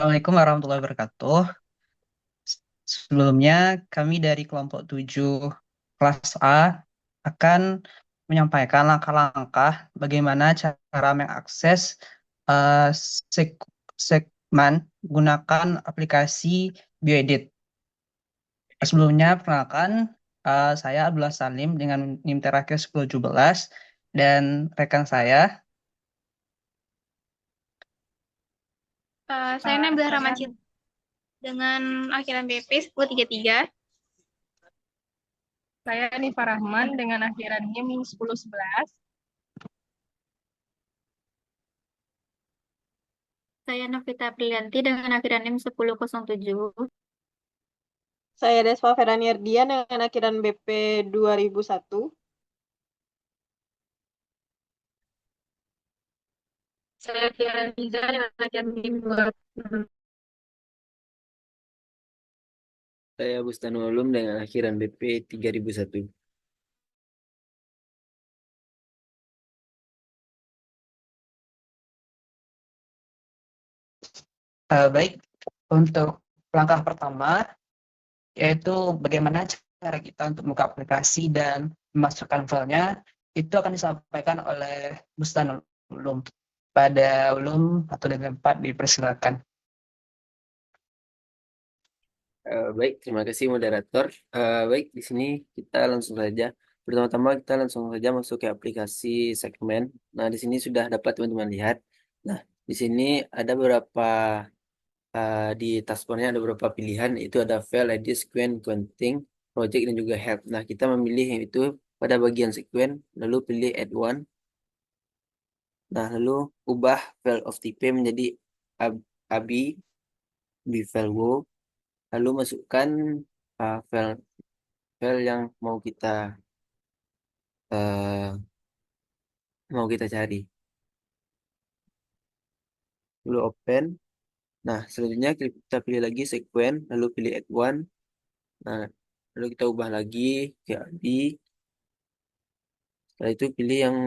Assalamualaikum warahmatullahi wabarakatuh. Sebelumnya, kami dari kelompok 7 kelas A akan menyampaikan langkah-langkah bagaimana cara mengakses eh, segmen gunakan aplikasi Bioedit. Sebelumnya, perkenalkan, saya Abdullah Salim dengan NIM terakhir 1017 dan rekan saya. Saya Nabila Ramacit dengan akhiran BP 1033. Saya Nifa Rahman dengan akhiran NIM 1011. Saya Novita Aprilianti dengan akhiran NIM 1007. Saya Desva Feraniardian dengan akhiran BP 2001. Saya Tiara Niza dengan akhiran NIM 20. Saya Bustanul Ulum dengan akhiran BP 3001. Baik, untuk langkah pertama, yaitu bagaimana cara kita untuk membuka aplikasi dan memasukkan filenya, itu akan disampaikan oleh Bustanul Ulum. Pada Ulum 1 dan 4 dipersilakan. Baik, terima kasih moderator. Baik, di sini kita langsung saja. Pertama-tama kita langsung saja masuk ke aplikasi segmen. Nah, di sini sudah dapat teman-teman lihat. Nah, di sini ada beberapa di taskbarnya ada beberapa pilihan. Itu ada file, ID, sequence, counting, project dan juga help. Nah, kita memilih yang itu pada bagian sequence, lalu pilih add one. Nah, lalu ubah file of type menjadi ABI di file wo. Lalu masukkan file yang uh, mau kita cari. Lalu open. Nah, selanjutnya kita pilih lagi sequence, lalu pilih add one. Nah, lalu kita ubah lagi ke ABI. Setelah itu pilih yang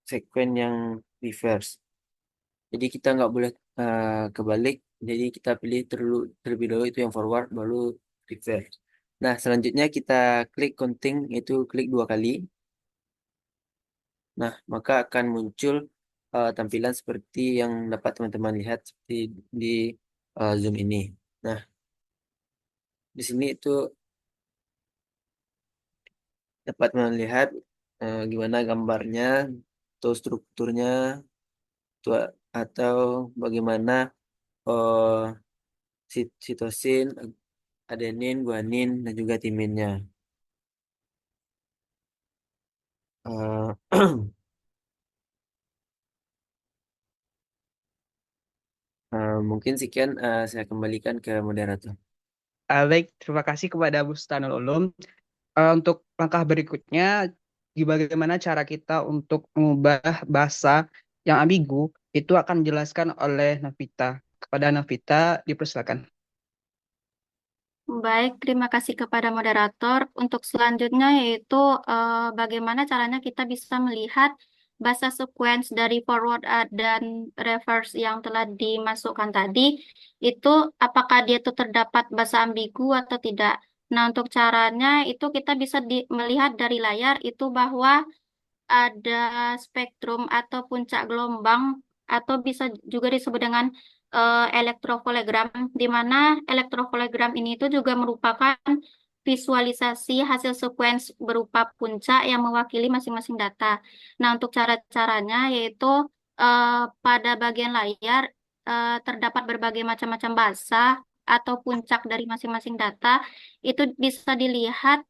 sequence yang reverse. Jadi kita nggak boleh kebalik. Jadi kita pilih terlebih dahulu itu yang forward, baru reverse. Nah, selanjutnya kita klik counting, itu klik 2 kali. Nah, maka akan muncul tampilan seperti yang dapat teman-teman lihat seperti di Zoom ini. Nah, di sini itu dapat melihat gimana gambarnya atau strukturnya atau bagaimana uh, sitosin, adenin, guanin, dan juga timinnya. Uh, mungkin sekian, saya kembalikan ke moderator. Baik, terima kasih kepada Bustanul Ulum. Untuk langkah berikutnya, bagaimana cara kita untuk mengubah bahasa yang ambigu, itu akan dijelaskan oleh Novita. Kepada Novita, dipersilakan. Baik, terima kasih kepada moderator. Untuk selanjutnya yaitu bagaimana caranya kita bisa melihat bahasa sequence dari forward dan reverse yang telah dimasukkan tadi, itu apakah dia itu terdapat bahasa ambigu atau tidak. Nah, untuk caranya itu kita bisa melihat dari layar itu bahwa ada spektrum atau puncak gelombang atau bisa juga disebut dengan elektrofolegram, di mana elektrofolegram ini itu juga merupakan visualisasi hasil sequence berupa puncak yang mewakili masing-masing data. Nah, untuk cara-caranya yaitu pada bagian layar terdapat berbagai macam-macam bahasa atau puncak dari masing-masing data, itu bisa dilihat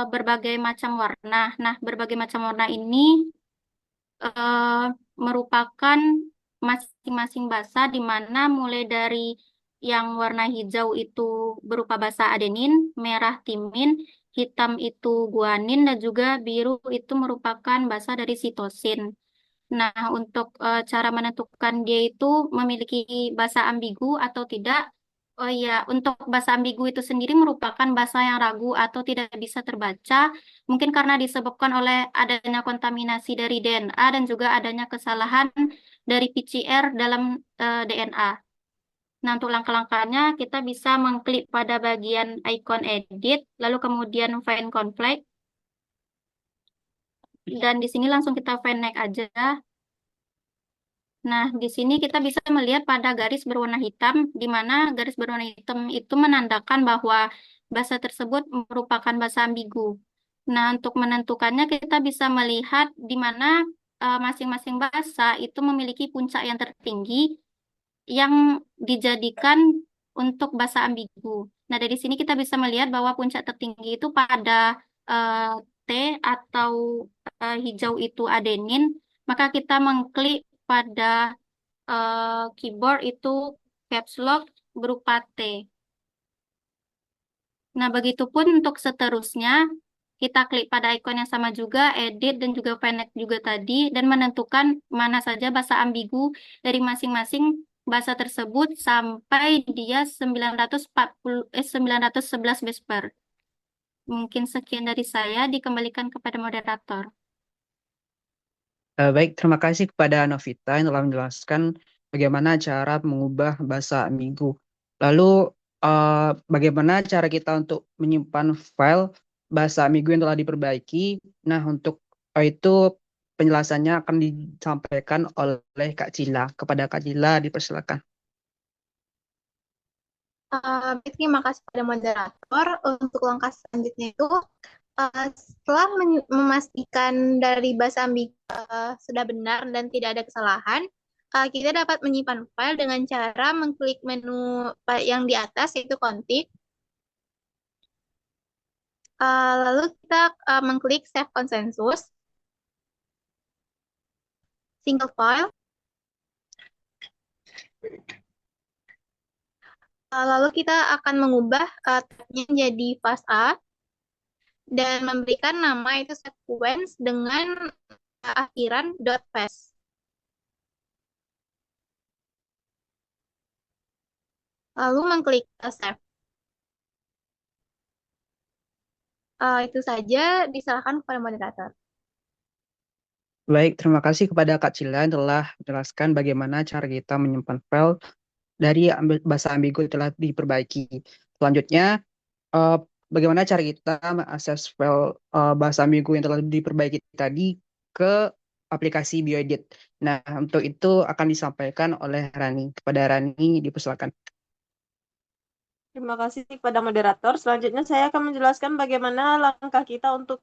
berbagai macam warna. Nah, berbagai macam warna ini eh, merupakan masing-masing basa di mana mulai dari yang warna hijau itu berupa basa adenin, merah timin, hitam itu guanin, dan juga biru itu merupakan basa dari sitosin. Nah, untuk cara menentukan dia itu memiliki bahasa ambigu atau tidak, oh iya, untuk bahasa ambigu itu sendiri merupakan bahasa yang ragu atau tidak bisa terbaca, mungkin karena disebabkan oleh adanya kontaminasi dari DNA dan juga adanya kesalahan dari PCR dalam DNA. Nah, untuk langkah-langkahnya kita bisa mengklik pada bagian icon edit, lalu kemudian find conflict, dan di sini langsung kita find next aja. Nah, di sini kita bisa melihat pada garis berwarna hitam, di mana garis berwarna hitam itu menandakan bahwa bahasa tersebut merupakan bahasa ambigu. Nah, untuk menentukannya kita bisa melihat di mana masing-masing bahasa itu memiliki puncak yang tertinggi yang dijadikan untuk bahasa ambigu. Nah, dari sini kita bisa melihat bahwa puncak tertinggi itu pada eh, T atau hijau itu adenin, maka kita mengklik pada keyboard itu caps lock berupa T. Nah, begitupun untuk seterusnya, kita klik pada ikon yang sama juga, edit dan juga find juga tadi, dan menentukan mana saja bahasa ambigu dari masing-masing bahasa tersebut sampai dia 911 whisper. Mungkin sekian dari saya, dikembalikan kepada moderator. Baik, terima kasih kepada Novita yang telah menjelaskan bagaimana cara mengubah bahasa ambigu. Lalu, bagaimana cara kita untuk menyimpan file bahasa ambigu yang telah diperbaiki? Nah, untuk itu penjelasannya akan disampaikan oleh Kak Cila. Kepada Kak Cila, dipersilakan. Terima kasih pada moderator. Untuk langkah selanjutnya itu setelah memastikan dari bahasa ambigu sudah benar dan tidak ada kesalahan, kita dapat menyimpan file dengan cara mengklik menu yang di atas yaitu config. Lalu kita mengklik save consensus, single file. Lalu kita akan mengubah tabnya menjadi fast A dan memberikan nama itu sequence dengan akhiran .fast. Lalu mengklik save. Itu saja, diserahkan kepada moderator. Baik, terima kasih kepada Kak Cila yang telah menjelaskan bagaimana cara kita menyimpan file dari bahasa ambigu yang telah diperbaiki. Selanjutnya, eh, bagaimana cara kita mengakses file bahasa ambigu yang telah diperbaiki tadi ke aplikasi Bioedit. Nah, untuk itu akan disampaikan oleh Rani. Kepada Rani, dipersilakan. Terima kasih kepada moderator. Selanjutnya saya akan menjelaskan bagaimana langkah kita untuk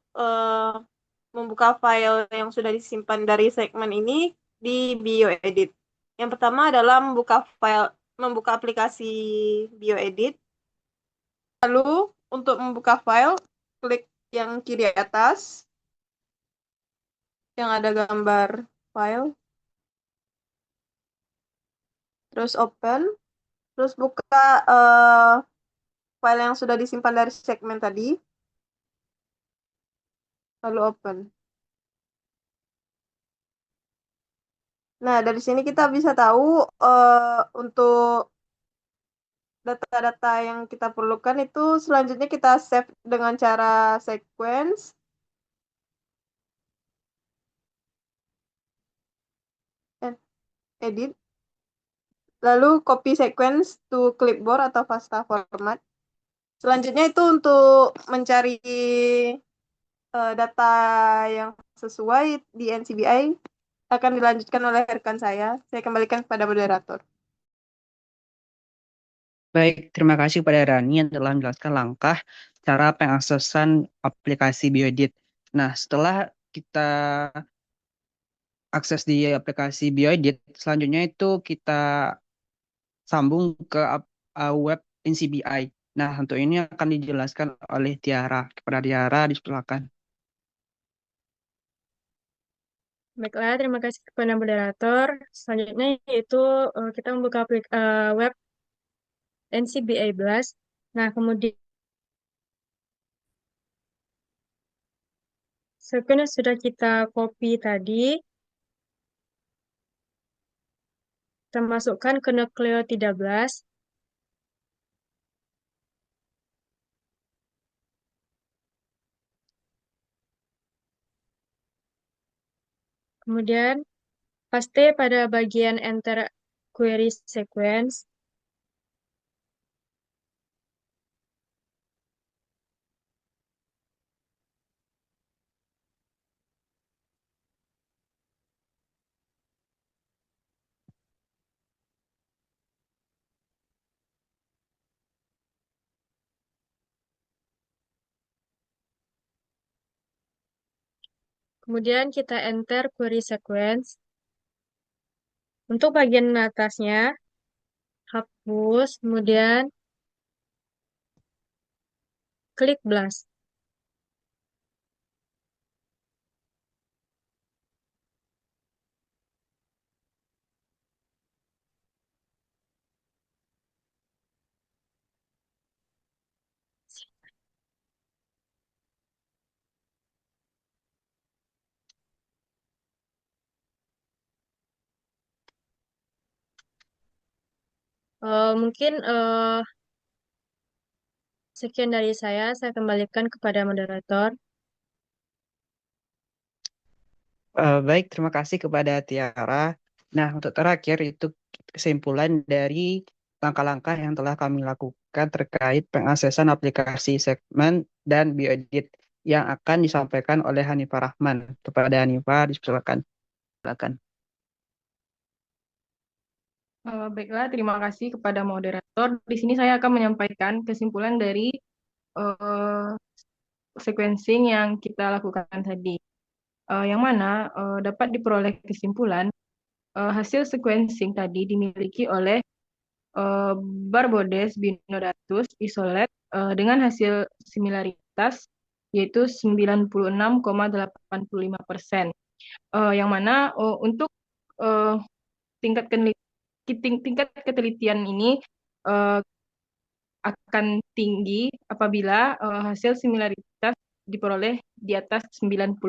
membuka file yang sudah disimpan dari segmen ini di BioEdit. Yang pertama adalah membuka aplikasi BioEdit. Lalu untuk membuka file, klik yang kiri atas yang ada gambar file. Terus open. Terus buka file yang sudah disimpan dari segmen tadi. Lalu open. Nah, dari sini kita bisa tahu untuk data-data yang kita perlukan itu selanjutnya kita save dengan cara sequence. Edit. Lalu copy sequence to clipboard atau FASTA format. Selanjutnya itu untuk mencari data yang sesuai di NCBI akan dilanjutkan oleh rekan saya. Saya kembalikan kepada moderator. Baik, terima kasih kepada Rani yang telah menjelaskan langkah cara pengaksesan aplikasi Bioedit. Nah, setelah kita akses di aplikasi Bioedit, selanjutnya itu kita sambung ke web NCBI. Nah, untuk ini akan dijelaskan oleh Tiara. Kepada Tiara, dipersilakan. Baiklah, terima kasih kepada moderator. Selanjutnya yaitu kita membuka web NCBI Blast. Nah, kemudian sequence sudah kita copy tadi. Kita masukkan ke Nucleo 13. Kemudian paste pada bagian enter query sequence. Kemudian kita enter query sequence. Untuk bagian atasnya, hapus, kemudian klik blast. Mungkin sekian dari saya kembalikan kepada moderator. Baik, terima kasih kepada Tiara. Nah, untuk terakhir itu kesimpulan dari langkah-langkah yang telah kami lakukan terkait pengaksesan aplikasi segmen dan bioedit yang akan disampaikan oleh Hanifah Rahman. Kepada Hanifah, disilakan. Silakan. Baiklah, terima kasih kepada moderator. Di sini saya akan menyampaikan kesimpulan dari sequencing yang kita lakukan tadi. Yang mana dapat diperoleh kesimpulan hasil sequencing tadi dimiliki oleh Barbodes Binodatus isolate dengan hasil similaritas yaitu 96,85%. Yang mana untuk tingkat ketelitian ini akan tinggi apabila hasil similaritas diperoleh di atas 90%.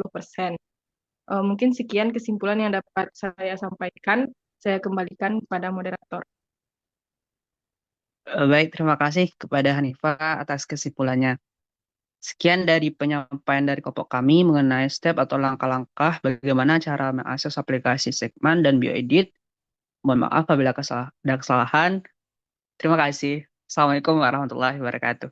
Mungkin sekian kesimpulan yang dapat saya sampaikan. Saya kembalikan kepada moderator. Baik, terima kasih kepada Hanifah atas kesimpulannya. Sekian dari penyampaian dari kelompok kami mengenai step atau langkah-langkah bagaimana cara mengakses aplikasi segmen dan bioedit. Mohon maaf apabila ada kesalahan. Terima kasih. Assalamualaikum warahmatullahi wabarakatuh.